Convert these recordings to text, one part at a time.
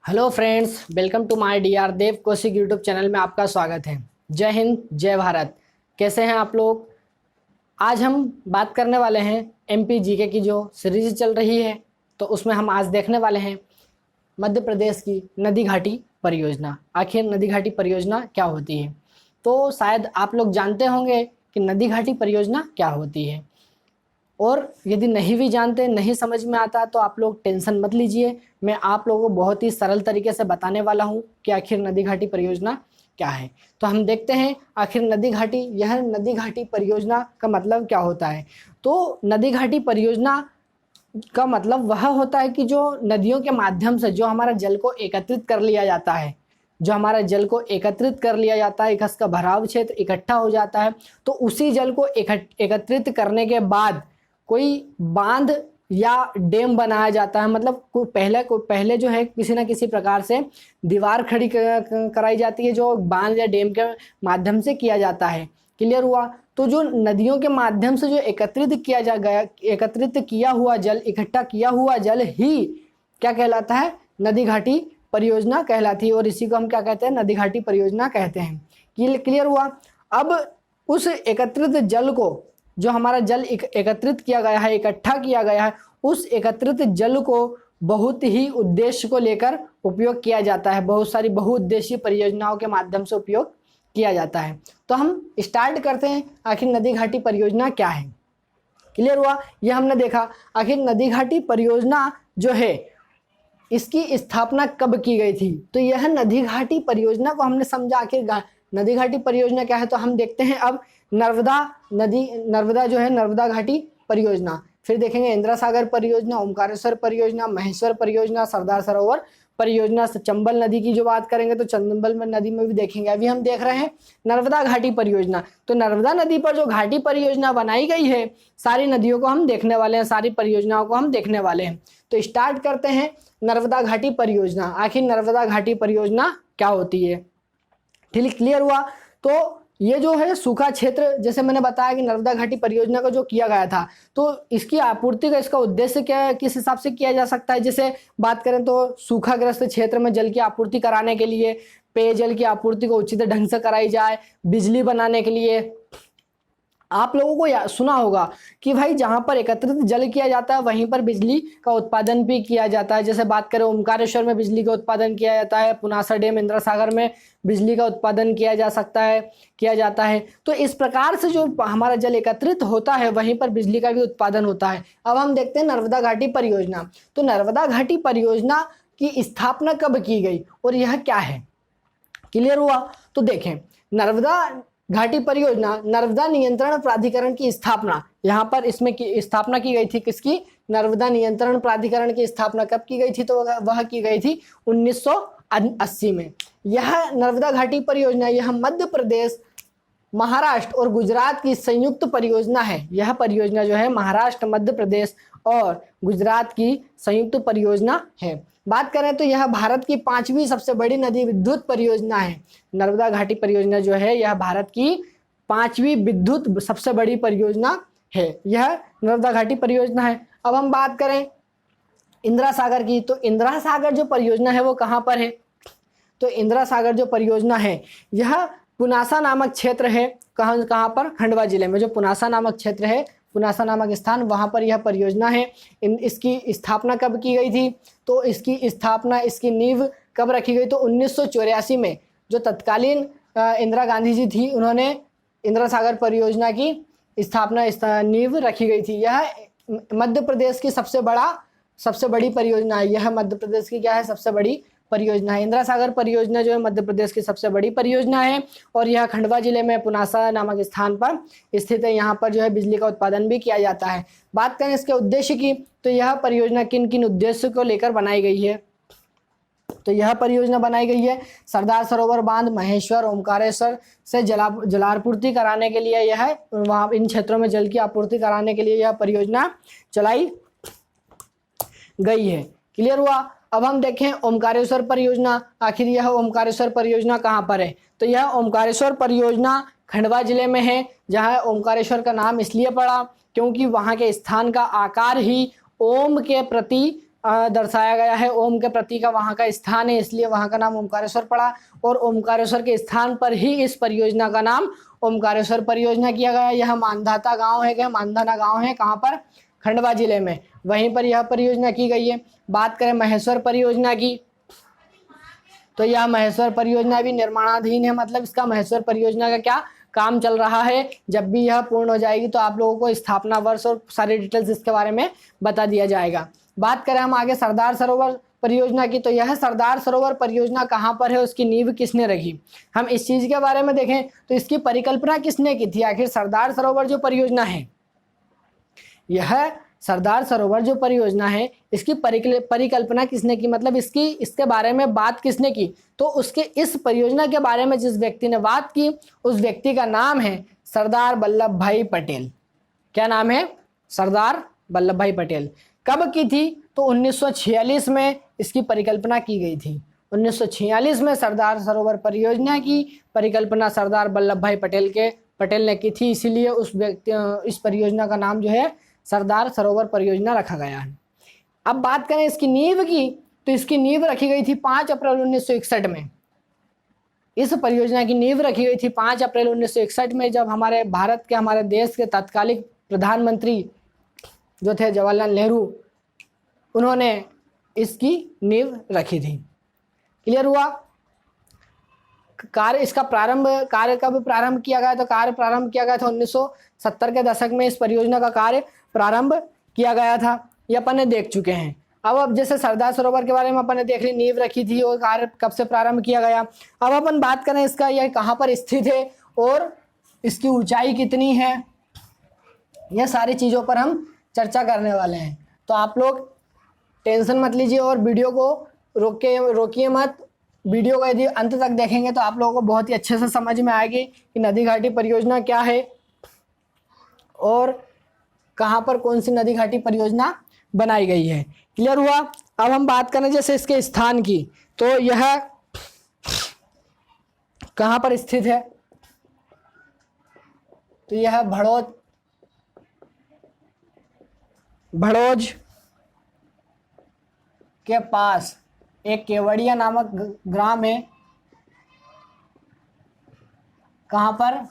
Hello friends, welcome to my DR Dev Kaushik YouTube channel में आपका स्वागत है। जय हिंद, जय भारत। कैसे हैं आप लोग? आज हम बात करने वाले हैं एमपी जीके की जो सीरीज चल रही है, तो उसमें हम आज देखने वाले हैं मध्य प्रदेश की नदी घाटी परियोजना। आखिर नदी घाटी परियोजना क्या होती है? तो शायद आप लोग जानते होंगे कि नदी घाटी परियोजना क्या होती है, और यदि नहीं भी जानते, नहीं समझ में आता, तो आप लोग टेंशन मत लीजिए। मैं आप लोगों को बहुत ही सरल तरीके से बताने वाला हूं कि आखिर नदी घाटी परियोजना क्या है। तो हम देखते हैं आखिर यह नदी घाटी परियोजना का मतलब क्या होता है। तो नदी घाटी परियोजना का मतलब वह होता है कि जो नदियों के माध्यम से जो हमारा जल को एकत्रित कर लिया जाता है, इसका भराव क्षेत्र इकट्ठा हो जाता है, तो उसी जल को एकत्रित करने के बाद कोई बांध या डैम बनाया जाता है। मतलब पहले जो है किसी न किसी प्रकार से दीवार खड़ी कराई जाती है, जो बांध या डैम के माध्यम से किया जाता है। क्लियर हुआ? तो जो नदियों के माध्यम से जो एकत्रित किया हुआ जल, इकट्ठा किया हुआ जल ही क्या कहलाता है? नदी घाटी परियोजना कहलाती है, और इसी को हम क्या कहते हैं? नदी घाटी परियोजना कहते हैं। क्लियर हुआ? अब उस एकत्रित जल को, जो हमारा जल एकत्रित किया गया है, इकट्ठा किया गया है, उस एकत्रित जल को बहुत ही उद्देश्य को लेकर उपयोग किया जाता है। बहुत सारी बहुउद्देशीय परियोजनाओं के माध्यम से उपयोग किया जाता है। तो हम स्टार्ट करते हैं, आखिर नदी घाटी परियोजना क्या है। क्लियर हुआ? यह हमने देखा आखिर नदी घाटी परियोजना जो है, इसकी स्थापना कब की गई थी। तो यह नदी घाटी परियोजना को हमने समझा आखिर नदी घाटी परियोजना क्या है। तो हम देखते हैं अब नर्मदा जो है, नर्मदा घाटी परियोजना, फिर देखेंगे इंदिरा सागर परियोजना, ओमकारेश्वर परियोजना, महेश्वर परियोजना, सरदार सरोवर परियोजना। चंबल नदी की जो बात करेंगे तो चंबल नदी में भी देखेंगे। अभी हम देख रहे हैं नर्मदा घाटी परियोजना। तो नर्मदा नदी पर जो घाटी परियोजना बनाई गई है, सारी नदियों को हम देखने वाले हैं, सारी परियोजनाओं को हम देखने वाले हैं। तो स्टार्ट करते हैं नर्मदा घाटी परियोजना। आखिर नर्मदा घाटी परियोजना क्या होती है? ठीक, क्लियर हुआ? तो ये जो है सूखा क्षेत्र, जैसे मैंने बताया कि नर्मदा घाटी परियोजना को जो किया गया था, तो इसकी आपूर्ति का, इसका उद्देश्य क्या, किस हिसाब से किया जा सकता है। जैसे बात करें तो सूखाग्रस्त क्षेत्र में जल की आपूर्ति कराने के लिए, पेयजल की आपूर्ति को उचित ढंग से कराई जाए, बिजली बनाने के लिए। आप लोगों को सुना होगा कि भाई जहां पर एकत्रित जल किया जाता है वहीं पर बिजली का उत्पादन भी किया जाता है। जैसे बात करें ओमकारेश्वर में बिजली का उत्पादन किया जाता है, पुनासा डैम, इंदिरा सागर में बिजली का उत्पादन किया जाता है। तो इस प्रकार से जो हमारा जल एकत्रित होता है वहीं पर बिजली का भी उत्पादन होता है। अब हम देखते हैं नर्मदा घाटी परियोजना। तो नर्मदा घाटी परियोजना की स्थापना कब की गई और यह क्या है? क्लियर हुआ? तो देखें, नर्मदा घाटी परियोजना नर्मदा नियंत्रण प्राधिकरण की स्थापना, यहाँ पर इसमें स्थापना की गई थी। किसकी? नर्मदा नियंत्रण प्राधिकरण की स्थापना कब की गई थी? तो वह की गई थी 1980 में। यह नर्मदा घाटी परियोजना, यह मध्य प्रदेश, महाराष्ट्र और गुजरात की संयुक्त परियोजना है। यह परियोजना जो है महाराष्ट्र, मध्य प्रदेश और गुजरात की संयुक्त परियोजना है। बात करें तो यह भारत की 5वीं सबसे बड़ी नदी विद्युत परियोजना है। नर्मदा घाटी परियोजना जो है, यह भारत की 5वीं विद्युत सबसे बड़ी परियोजना है। यह नर्मदा घाटी परियोजना है। अब हम बात करें इंदिरा सागर की, तो इंदिरा सागर जो परियोजना है वो कहाँ पर है? तो इंदिरा सागर जो परियोजना है, यह पुनासा नामक क्षेत्र है। कहाँ पर? खंडवा जिले में जो पुनासा नामक क्षेत्र है, पुनासा नामक स्थान, वहां पर यह परियोजना है। इसकी स्थापना कब की गई थी? तो इसकी नींव कब रखी गई? तो 1984 में जो तत्कालीन इंदिरा गांधी जी थी, उन्होंने इंदिरा सागर परियोजना की नींव रखी गई थी। यह मध्य प्रदेश की सबसे बड़ी परियोजना है। यह मध्य प्रदेश की क्या है? सबसे बड़ी परियोजना है। इंदिरा सागर परियोजना जो है मध्य प्रदेश की सबसे बड़ी परियोजना है, और यह खंडवा जिले में पुनासा नामक स्थान पर स्थित है। यहाँ पर जो है बिजली का उत्पादन भी किया जाता है। बात करें इसके उद्देश्य की, तो यह परियोजना किन किन उद्देश्य को लेकर बनाई गई है? तो यह परियोजना बनाई गई है सरदार सरोवर बांध, महेश्वर, ओमकारेश्वर से जलापूर्ति कराने के लिए। यह वहाँ इन क्षेत्रों में जल की आपूर्ति कराने के लिए यह परियोजना चलाई गई है। क्लियर हुआ? अब हम देखें ओमकारेश्वर परियोजना। आखिर यह ओमकारेश्वर परियोजना कहाँ पर है? तो यह ओमकारेश्वर परियोजना खंडवा जिले में है, जहाँ ओमकारेश्वर का नाम इसलिए पड़ा क्योंकि वहाँ के स्थान का आकार ही ओम के प्रति दर्शाया गया है। ओम के प्रतीक का वहाँ का स्थान है, इसलिए वहाँ का नाम ओमकारेश्वर पड़ा, और ओमकारेश्वर के स्थान पर ही इस परियोजना का नाम ओमकारेश्वर परियोजना किया गया। यह मानधाता गांव है, क्या मानधाना गांव है, कहाँ पर, खंडवा जिले में, वहीं पर यह परियोजना की गई है। बात करें महेश्वर परियोजना की, तो यह महेश्वर परियोजना भी निर्माणाधीन है, मतलब इसका महेश्वर परियोजना का क्या काम चल रहा है। जब भी यह पूर्ण हो जाएगी तो आप लोगों को स्थापना वर्ष और सारी डिटेल्स इसके बारे में बता दिया जाएगा। बात करें हम आगे सरदार सरोवर परियोजना की, तो यह सरदार सरोवर परियोजना कहाँ पर है, उसकी नींव किसने रखी। हम इस चीज के बारे में देखें तो इसकी परिकल्पना किसने की थी। आखिर सरदार सरोवर जो परियोजना है, यह सरदार सरोवर जो परियोजना है, इसकी परिकल्पना किसने की, मतलब इसके बारे में बात किसने की। तो उसके इस परियोजना के बारे में जिस व्यक्ति ने बात की, उस व्यक्ति का नाम है सरदार वल्लभ भाई पटेल। क्या नाम है, सरदार वल्लभ भाई पटेल। कब की थी, तो 1946 में इसकी परिकल्पना की गई थी। 1946 में सरदार सरोवर परियोजना की परिकल्पना सरदार वल्लभ भाई पटेल ने की थी, इसीलिए इस परियोजना का नाम जो है सरदार सरोवर परियोजना रखा गया है। अब बात करें इसकी नींव की, तो इसकी नींव रखी गई थी 5 अप्रैल 1961 में। इस परियोजना की नींव रखी गई थी 5 अप्रैल 1961 में, जब हमारे देश के तत्कालीन प्रधानमंत्री जो थे जवाहरलाल नेहरू, उन्होंने इसकी नींव रखी थी। क्लियर हुआ। कार्य कब प्रारंभ किया गया, तो कार्य प्रारंभ किया गया था 1970 के दशक में। इस परियोजना का कार्य प्रारंभ किया गया था, ये अपन ने देख चुके हैं। अब जैसे सरदार सरोवर के बारे में अपन ने देख ली, नींव रखी थी और कार्य कब से प्रारंभ किया गया। अब अपन बात करें इसका, यह कहाँ पर स्थित है और इसकी ऊंचाई कितनी है, यह सारी चीज़ों पर हम चर्चा करने वाले हैं। तो आप लोग टेंशन मत लीजिए और वीडियो को रोकिए मत। वीडियो को यदि अंत तक देखेंगे तो आप लोगों को बहुत ही अच्छे से समझ में आएगी कि नदी घाटी परियोजना क्या है और कहाँ पर कौन सी नदी घाटी परियोजना बनाई गई है। क्लियर हुआ। अब हम बात करें जैसे इसके स्थान की, तो यह कहाँ पर स्थित है, तो यह भड़ोज के पास एक केवड़िया नामक ग्राम है। कहाँ पर,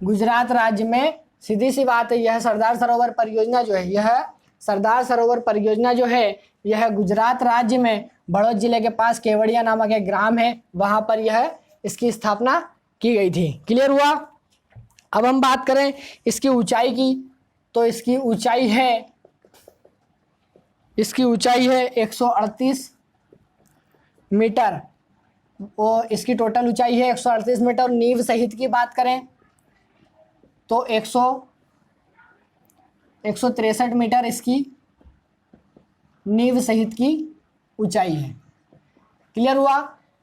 गुजरात राज्य में। सीधी सी बात है, यह सरदार सरोवर परियोजना जो है यह गुजरात राज्य में बड़ौद जिले के पास केवड़िया नामक एक ग्राम है, वहां पर यह इसकी स्थापना की गई थी। क्लियर हुआ। अब हम बात करें इसकी ऊंचाई की, तो इसकी ऊंचाई है 138 मीटर, और इसकी टोटल ऊंचाई है 138 मीटर। नींव सहित की बात करें तो 163 मीटर इसकी नींव सहित की ऊंचाई है। क्लियर हुआ।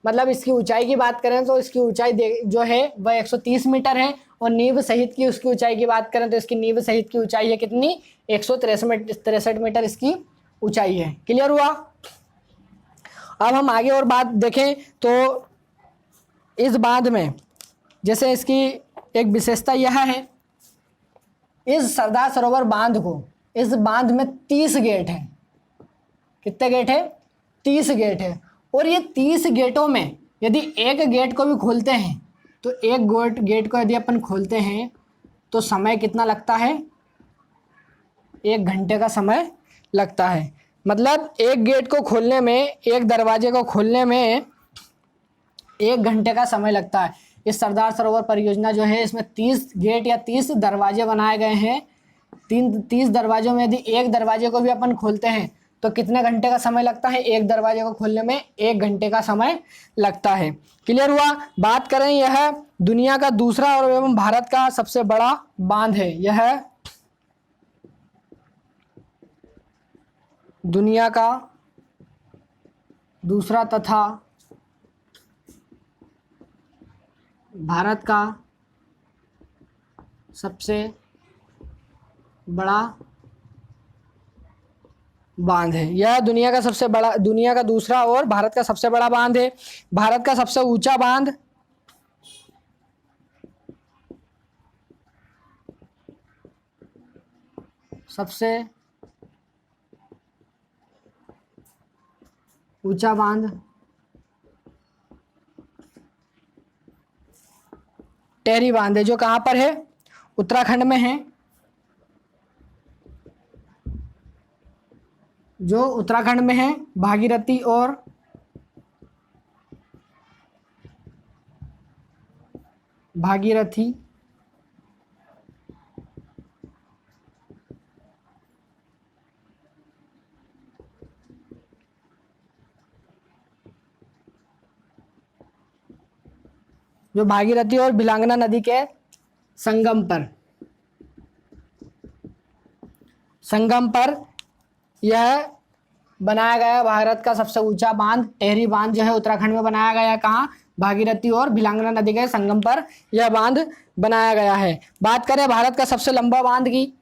मतलब इसकी ऊंचाई की बात करें तो इसकी ऊंचाई जो है वह 130 मीटर है, और नींव सहित की उसकी ऊंचाई की बात करें तो इसकी नींव सहित की ऊंचाई है कितनी, 163 मीटर इसकी ऊंचाई है। क्लियर हुआ। अब हम आगे और बात देखें तो इस बांध में जैसे इसकी एक विशेषता यह है, इस सरदार सरोवर बांध इस बांध में 30 गेट हैं। कितने गेट है, 30 गेट है। और ये 30 गेटों में यदि एक गेट को भी खोलते हैं, तो एक गेट को यदि अपन खोलते हैं तो समय कितना लगता है, 1 घंटे का समय लगता है। मतलब एक गेट को खोलने में, एक दरवाजे को खोलने में 1 घंटे का समय लगता है। इस सरदार सरोवर परियोजना जो है इसमें 30 गेट या 30 दरवाजे बनाए गए हैं। 30 दरवाजों में यदि एक दरवाजे को भी अपन खोलते हैं तो कितने घंटे का समय लगता है, एक दरवाजे को खोलने में 1 घंटे का समय लगता है। क्लियर हुआ। बात करें, यह दुनिया का दूसरा और एवं भारत का सबसे बड़ा बांध है। यह दुनिया का दूसरा तथा भारत का सबसे बड़ा बांध है। यह दुनिया का दूसरा और भारत का सबसे बड़ा बांध है। भारत का सबसे ऊंचा बांध सबसे ऊंचा बांध टेहरी बांध है, जो कहाँ पर है, उत्तराखंड में है, जो उत्तराखंड में है, भागीरथी और भागीरथी जो भागीरथी और भिलांगना नदी के संगम पर यह बनाया गया भारत का सबसे ऊंचा बांध टेहरी बांध जो है उत्तराखंड में बनाया गया है। कहाँ, भागीरथी और भिलांगना नदी के संगम पर यह बांध बनाया गया है। बात करें भारत का सबसे लंबा बांध की,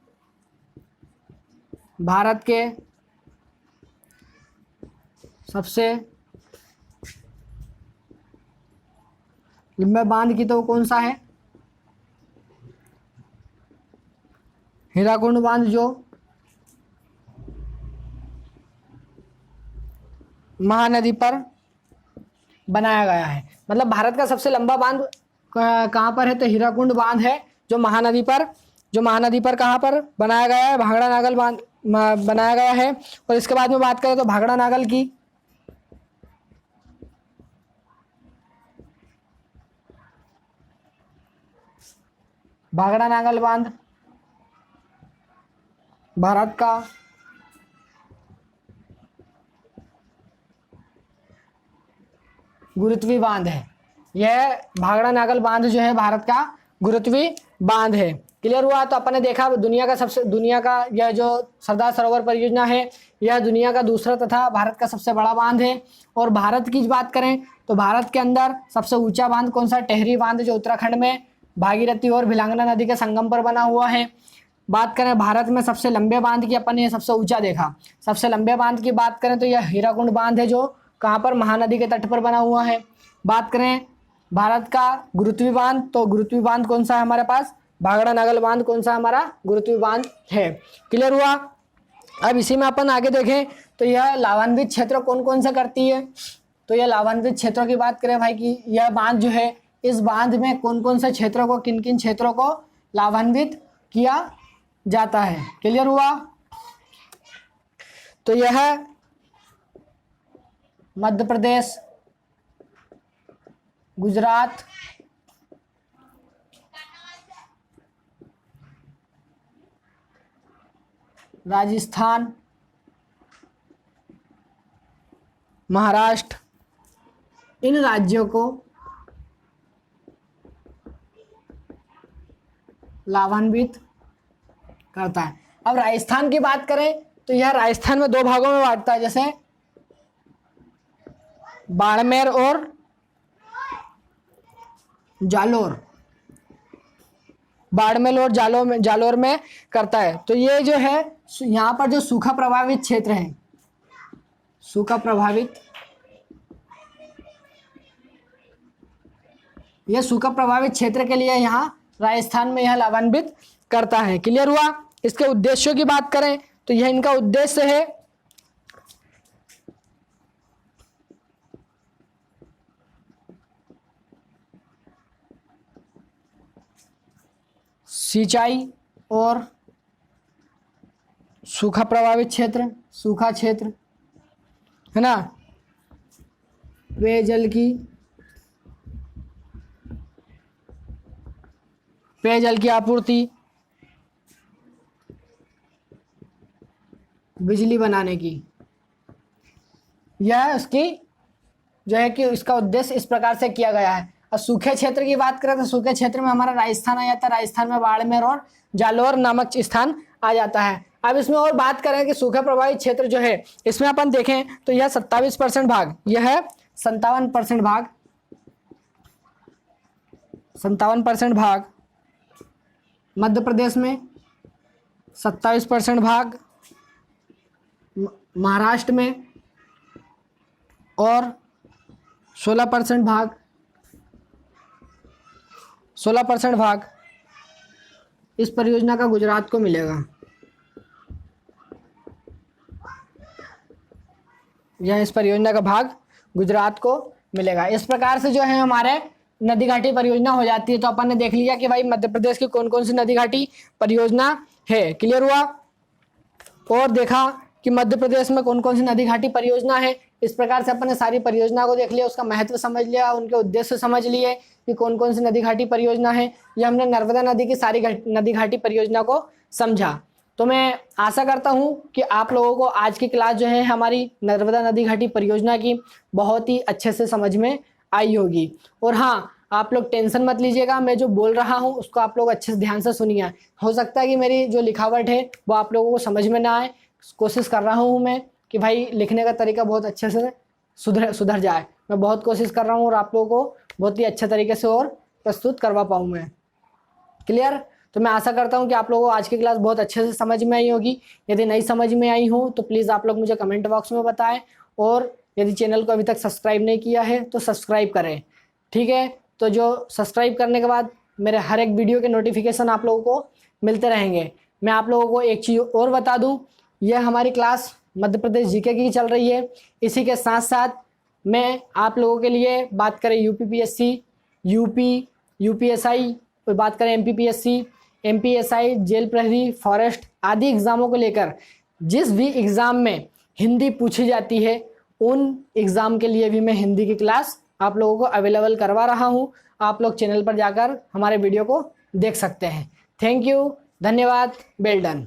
भारत के सबसे लंबे बांध की तो कौन सा है, हीराकुंड बांध, जो महानदी पर बनाया गया है। मतलब भारत का सबसे लंबा बांध कहाँ पर है, तो हीराकुंड बांध है, जो महानदी पर कहाँ पर बनाया गया है, भाखड़ा नागल बांध बनाया गया है। और इसके बाद में बात करें तो भाखड़ा नागल की, भाखड़ा नागल बांध भारत का गुरुत्वी बांध है। यह भाखड़ा नागल बांध जो है भारत का गुरुत्वी बांध है। क्लियर हुआ। तो अपन ने देखा दुनिया का यह जो सरदार सरोवर परियोजना है, यह दुनिया का दूसरा तथा भारत का सबसे बड़ा बांध है। और भारत की बात करें तो भारत के अंदर सबसे ऊंचा बांध कौन सा, टेहरी बांध, जो उत्तराखंड में भागीरथी और भिलांगना नदी के संगम पर बना हुआ है। बात करें भारत में सबसे लंबे बांध की, अपन ने सबसे ऊंचा देखा। सबसे लंबे बांध की बात करें तो यह हीराकुंड बांध है, जो कहाँ पर, महानदी के तट पर बना हुआ है। बात करें भारत का गुरुत्वी बांध, तो गुरुत्वी बांध कौन सा है हमारे पास, भाखड़ा नागल बांध कौन सा हमारा गुरुत्वी बांध है। क्लियर हुआ। अब इसी में अपन आगे देखें तो यह लाभान्वित क्षेत्र कौन कौन सा करती है। तो यह लाभान्वित क्षेत्रों की बात करें भाई कि यह बांध जो है, इस बांध में कौन कौन से क्षेत्रों को, किन किन क्षेत्रों को लाभान्वित किया जाता है। क्लियर हुआ। तो यह मध्य प्रदेश, गुजरात, राजस्थान, महाराष्ट्र, इन राज्यों को लाभान्वित करता है। अब राजस्थान की बात करें तो यह राजस्थान में दो भागों में बांटता है, जैसे बाड़मेर और जालोर, बाड़मेर और जालोर में करता है। तो ये जो है यहाँ पर जो सूखा प्रभावित क्षेत्र है, सूखा प्रभावित, यह सूखा प्रभावित क्षेत्र के लिए यहाँ राजस्थान में यह लाभान्वित करता है। क्लियर हुआ। इसके उद्देश्यों की बात करें तो यह इनका उद्देश्य है सिंचाई और सूखा प्रभावित क्षेत्र, सूखा क्षेत्र है ना, पेयजल की आपूर्ति, बिजली बनाने की, यह उसकी जो है कि इसका उद्देश्य इस प्रकार से किया गया है। और सूखे क्षेत्र की बात करें तो सूखे क्षेत्र में हमारा राजस्थान आ जाता है। राजस्थान में बाड़मेर और जालोर नामक स्थान आ जाता है। अब इसमें और बात करें कि सूखे प्रभावित क्षेत्र जो है, इसमें अपन देखें तो यह 27% भाग, यह है 57% भाग, 57% भाग मध्य प्रदेश में, 27% भाग महाराष्ट्र में और 16% भाग इस परियोजना का गुजरात को मिलेगा। यह इस परियोजना का भाग गुजरात को मिलेगा। इस प्रकार से जो है हमारे नदी घाटी परियोजना हो जाती है। तो अपन ने देख लिया कि भाई मध्य प्रदेश की कौन कौन सी नदी घाटी परियोजना है, क्लियर हुआ। और देखा कि मध्य प्रदेश में कौन कौन सी नदी घाटी परियोजना है। इस प्रकार से अपन ने सारी परियोजना को देख लिया, उसका महत्व समझ लिया, उनके उद्देश्य समझ लिए कि कौन कौन सी नदी घाटी परियोजना है। ये हमने नर्मदा नदी की सारी नदी घाटी परियोजना को समझा। तो मैं आशा करता हूँ कि आप लोगों को आज की क्लास जो है हमारी नर्मदा नदी घाटी परियोजना की बहुत ही अच्छे से समझ में आई होगी। और हाँ, आप लोग टेंशन मत लीजिएगा, मैं जो बोल रहा हूँ उसको आप लोग अच्छे से ध्यान से सुनिए। हो सकता है कि मेरी जो लिखावट है वो आप लोगों को समझ में ना आए, कोशिश कर रहा हूँ मैं कि भाई लिखने का तरीका बहुत अच्छे से सुधर जाए। मैं बहुत कोशिश कर रहा हूँ और आप लोगों को बहुत ही अच्छे तरीके से और प्रस्तुत करवा पाऊँ मैं, क्लियर। तो मैं आशा करता हूँ कि आप लोगों को आज की क्लास बहुत अच्छे से समझ में आई होगी। यदि नहीं समझ में आई हो तो प्लीज़ आप लोग मुझे कमेंट बॉक्स में बताएं, और यदि चैनल को अभी तक सब्सक्राइब नहीं किया है तो सब्सक्राइब करें, ठीक है। तो जो सब्सक्राइब करने के बाद मेरे हर एक वीडियो के नोटिफिकेशन आप लोगों को मिलते रहेंगे। मैं आप लोगों को एक चीज़ और बता दूँ, यह हमारी क्लास मध्य प्रदेश जीके की चल रही है। इसी के साथ साथ मैं आप लोगों के लिए बात करें यूपीपीएससी, यूपीएसआई, और बात करें एमपीपीएससी, एमपीएसआई, जेल प्रहरी, फॉरेस्ट आदि एग्ज़ामों को लेकर जिस भी एग्ज़ाम में हिंदी पूछी जाती है उन एग्ज़ाम के लिए भी मैं हिंदी की क्लास आप लोगों को अवेलेबल करवा रहा हूँ। आप लोग चैनल पर जाकर हमारे वीडियो को देख सकते हैं। थैंक यू, धन्यवाद, वेल डन।